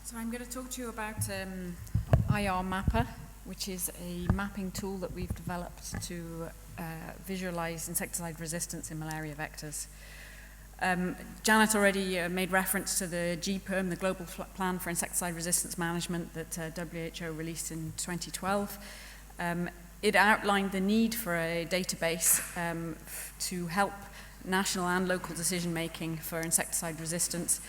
So I'm going to talk to you about IR Mapper, which is a mapping tool that we've developed to visualize insecticide resistance in malaria vectors. Janet already made reference to the GPERM, the Global Plan for Insecticide Resistance Management that WHO released in 2012. It outlined the need for a database to help national and local decision making for insecticide resistance.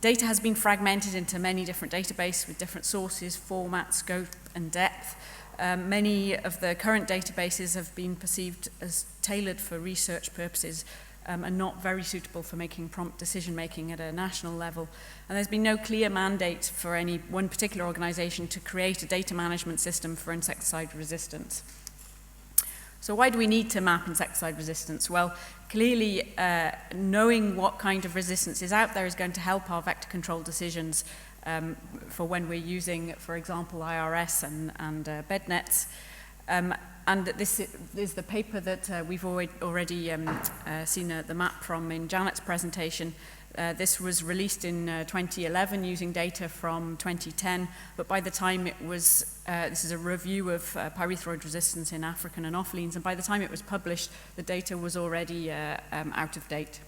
Data has been fragmented into many different databases with different sources, format, scope, and depth. Many of the current databases have been perceived as tailored for research purposes and not very suitable for making prompt decision-making at a national level. And there's been no clear mandate for any one particular organization to create a data management system for insecticide resistance. So why do we need to map insecticide resistance? Well, clearly knowing what kind of resistance is out there is going to help our vector control decisions for when we're using, for example, IRS and bed nets. And this is the paper that we've already seen the map from in Janet's presentation. This was released in 2011 using data from 2010, but by the time it was, this is a review of pyrethroid resistance in African anophelines, and by the time it was published, the data was already out of date.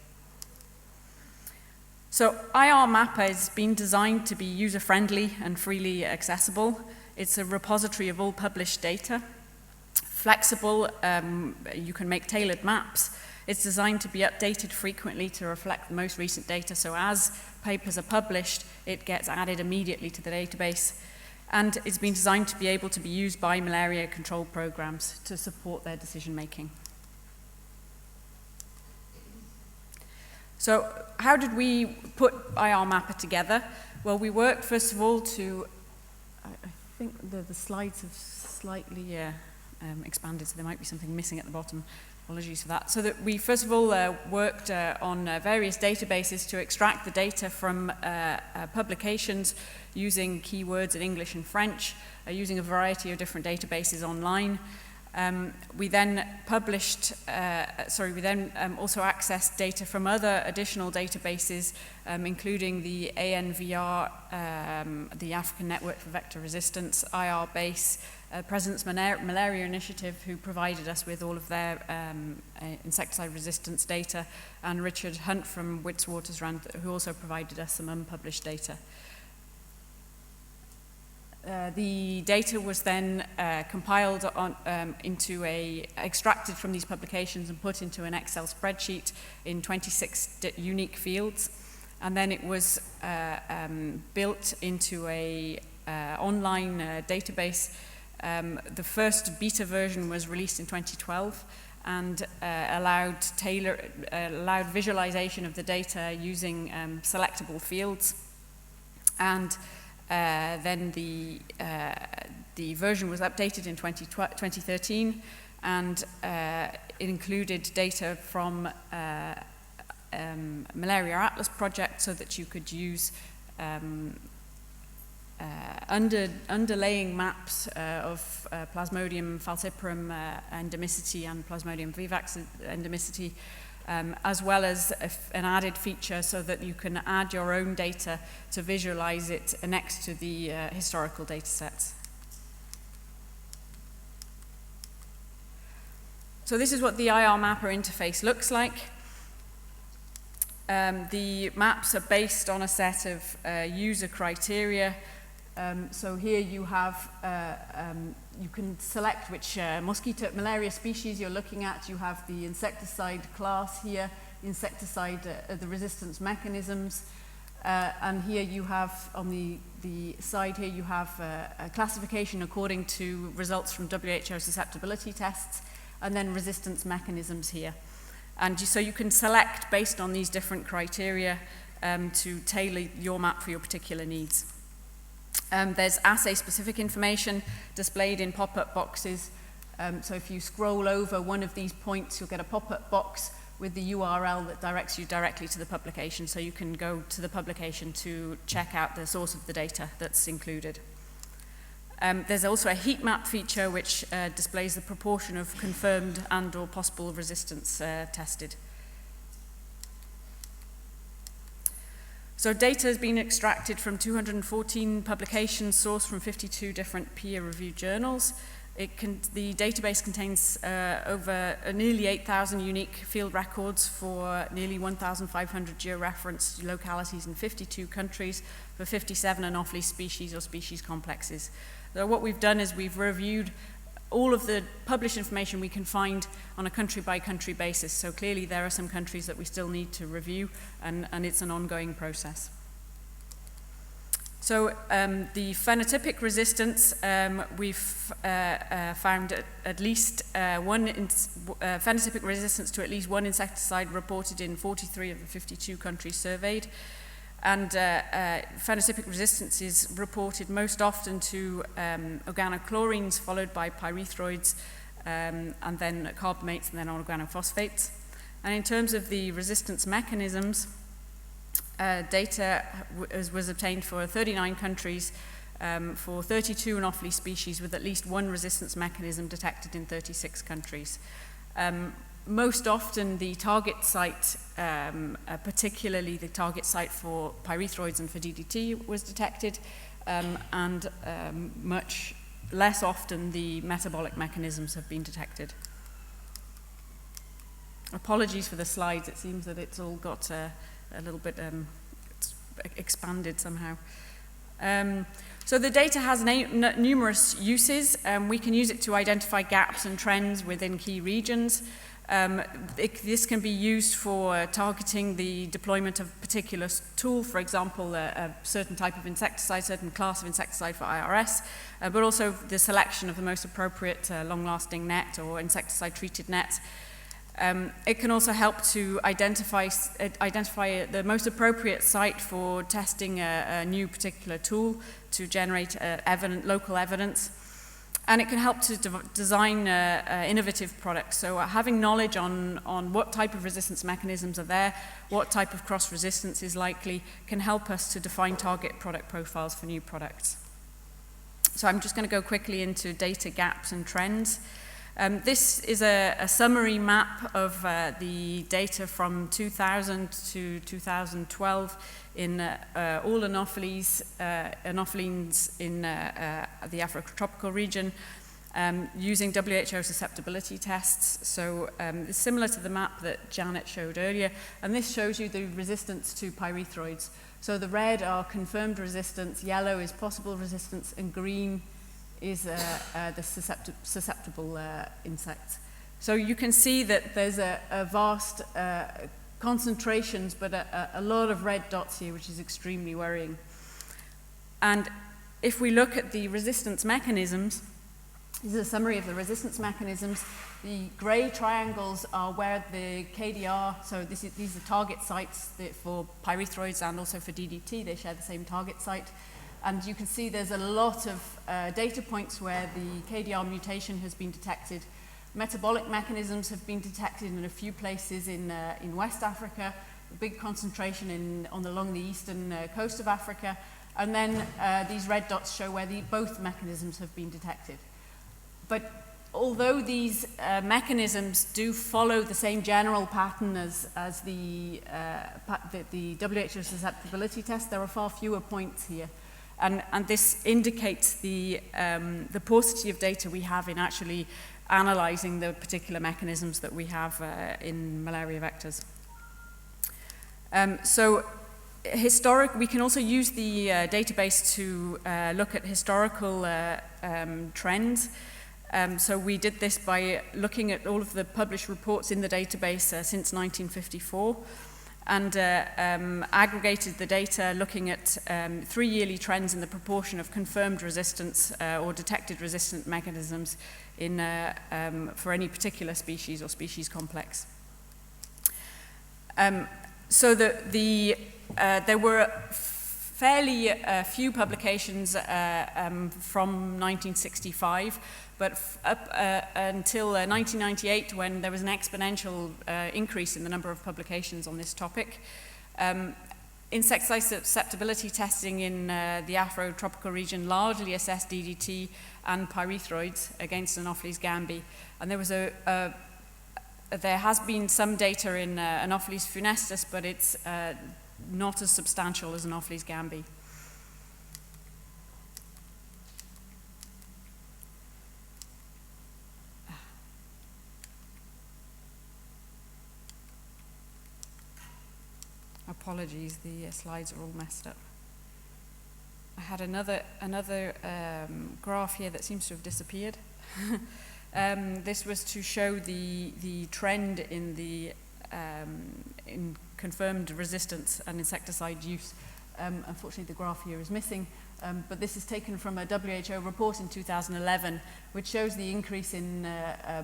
So IR Mapper has been designed to be user-friendly and freely accessible. It's a repository of all published data. Flexible, you can make tailored maps. It's designed to be updated frequently to reflect the most recent data, so as papers are published, it gets added immediately to the database. And it's been designed to be able to be used by malaria control programs to support their decision making. So how did we put IR Mapper together? Well, we worked first of all to, I think the slides have slightly expanded, so there might be something missing at the bottom. Apologies for that. So that we first of all worked on various databases to extract the data from publications using keywords in English and French, using a variety of different databases online. We then published, we then also accessed data from other additional databases, including the ANVR, the African Network for Vector Resistance, IR Base, President's Malaria Initiative, who provided us with all of their insecticide resistance data, and Richard Hunt from Witwatersrand, who also provided us some unpublished data. The data was then compiled extracted from these publications and put into an Excel spreadsheet in 26 unique fields, and then it was built into a online database. The first beta version was released in 2012 and allowed visualization of the data using selectable fields. And then the version was updated in 2013, and it included data from Malaria Atlas project, so that you could use underlaying maps of Plasmodium falciparum endemicity and Plasmodium vivax endemicity, as well as an added feature so that you can add your own data to visualize it next to the historical data sets. So this is what the IR Mapper interface looks like. The maps are based on a set of user criteria. So here you have, you can select which malaria species you're looking at. You have the insecticide class here, insecticide, the resistance mechanisms. And here you have, on the side here, you have a classification according to results from WHO susceptibility tests, and then resistance mechanisms here. And so you can select based on these different criteria to tailor your map for your particular needs. There's assay-specific information displayed in pop-up boxes. So if you scroll over one of these points, you'll get a pop-up box with the URL that directs you directly to the publication. So you can go to the publication to check out the source of the data that's included. There's also a heat map feature which displays the proportion of confirmed and or possible resistance tested. So data has been extracted from 214 publications sourced from 52 different peer-reviewed journals. The database contains over nearly 8,000 unique field records for nearly 1,500 georeferenced localities in 52 countries for 57 Anopheles species or species complexes. So what we've done is we've reviewed all of the published information we can find on a country-by-country basis. So clearly there are some countries that we still need to review, and it's an ongoing process. So the phenotypic resistance, we've found at least phenotypic resistance to at least one insecticide reported in 43 of the 52 countries surveyed. And phenotypic resistance is reported most often to organochlorines, followed by pyrethroids, and then carbamates, and then organophosphates. And in terms of the resistance mechanisms, data was obtained for 39 countries for 32 Anopheles species with at least one resistance mechanism detected in 36 countries. Most often the target site, particularly the target site for pyrethroids and for DDT, was detected, and much less often the metabolic mechanisms have been detected. Apologies for the slides, it seems that it's all got a little bit expanded somehow. So the data has numerous uses. We can use it to identify gaps and trends within key regions. This can be used for targeting the deployment of a particular tool, for example, a certain type of insecticide, certain class of insecticide for IRS, but also the selection of the most appropriate long-lasting net or insecticide-treated net. It can also help to identify the most appropriate site for testing a new particular tool to generate local evidence. And it can help to design innovative products. So having knowledge on what type of resistance mechanisms are there, what type of cross-resistance is likely, can help us to define target product profiles for new products. So I'm just going to go quickly into data gaps and trends. This is a summary map of the data from 2000 to 2012 in all Anopheles in the Afrotropical region using WHO susceptibility tests. So it's similar to the map that Janet showed earlier, and this shows you the resistance to pyrethroids. So the red are confirmed resistance, yellow is possible resistance, and green is the susceptible insects. So you can see that there's a vast concentrations, but a lot of red dots here, which is extremely worrying. And if we look at the resistance mechanisms, this is a summary of the resistance mechanisms. The gray triangles are where the KDR, so these are target sites for pyrethroids and also for DDT. They share the same target site. And you can see there's a lot of data points where the KDR mutation has been detected. Metabolic mechanisms have been detected in a few places in West Africa, a big concentration along the eastern coast of Africa. And then these red dots show where both mechanisms have been detected. But although these mechanisms do follow the same general pattern as the WHO susceptibility test, there are far fewer points here. And this indicates the paucity of data we have in actually analyzing the particular mechanisms that we have in malaria vectors. We can also use the database to look at historical trends. So we did this by looking at all of the published reports in the database since 1954. And aggregated the data looking at 3 yearly trends in the proportion of confirmed resistance or detected resistant mechanisms for any particular species or species complex. So there were fairly few publications from 1965, but up until 1998, when there was an exponential increase in the number of publications on this topic. Insecticide susceptibility testing in the Afrotropical region largely assessed DDT and pyrethroids against Anopheles gambiae, and there has been some data in Anopheles funestus, but it's not as substantial as Anopheles gambiae. Apologies, the slides are all messed up. I had another graph here that seems to have disappeared. This was to show the trend in the in confirmed resistance and insecticide use. Unfortunately, the graph here is missing, but this is taken from a WHO report in 2011, which shows the increase in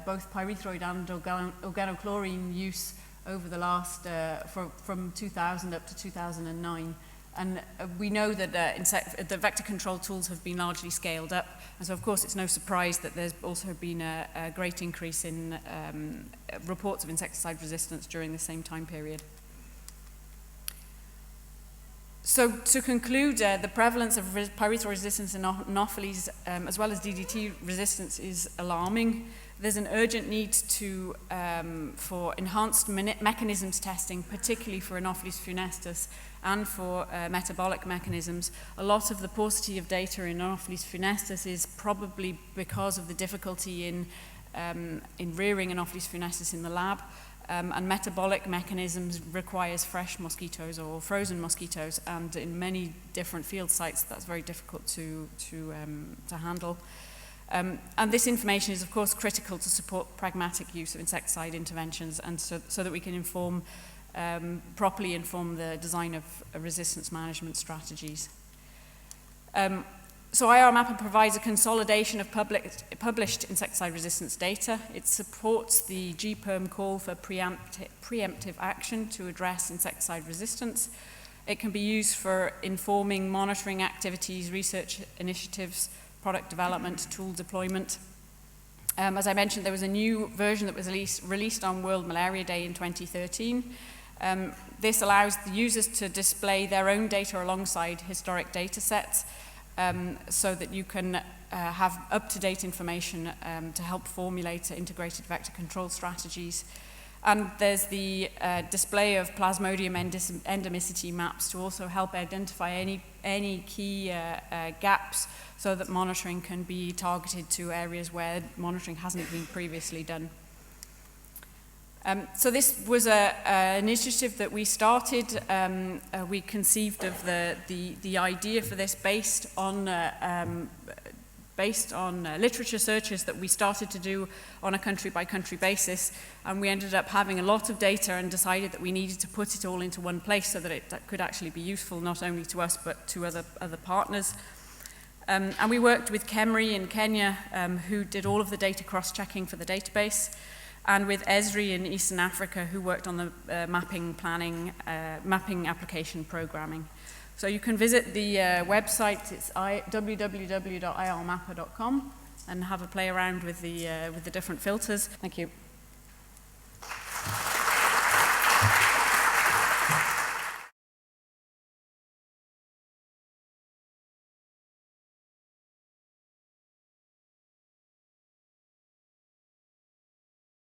both pyrethroid and organochlorine use over the last, from 2000 up to 2009. And we know that the vector control tools have been largely scaled up. And so, of course, it's no surprise that there's also been a great increase in reports of insecticide resistance during the same time period. So, to conclude, the prevalence of pyrethroid resistance in Anopheles, as well as DDT resistance, is alarming. There's an urgent need for enhanced mechanisms testing, particularly for Anopheles funestus and for metabolic mechanisms. A lot of the paucity of data in Anopheles funestus is probably because of the difficulty in rearing Anopheles funestus in the lab, and metabolic mechanisms requires fresh mosquitoes or frozen mosquitoes, and in many different field sites that's very difficult to handle. And this information is, of course, critical to support pragmatic use of insecticide interventions, and so that we can properly inform the design of resistance management strategies. So IR-MAPPA provides a consolidation of published insecticide resistance data. It supports the GPERM call for preemptive action to address insecticide resistance. It can be used for informing monitoring activities, research initiatives, product development, tool deployment. As I mentioned, there was a new version that was released on World Malaria Day in 2013. This allows the users to display their own data alongside historic data sets, so that you can have up-to-date information to help formulate integrated vector control strategies. And there's the display of Plasmodium endemicity maps to also help identify any key gaps, so that monitoring can be targeted to areas where monitoring hasn't been previously done. So this was an initiative that we started. We conceived of the idea for this based on literature searches that we started to do on a country-by-country basis, and we ended up having a lot of data and decided that we needed to put it all into one place so that it could actually be useful not only to us but to other partners. And we worked with KEMRI in Kenya, who did all of the data cross-checking for the database, and with ESRI in Eastern Africa, who worked on the mapping application programming. So you can visit the website. It's www.irmappa.com, and have a play around with the different filters. Thank you.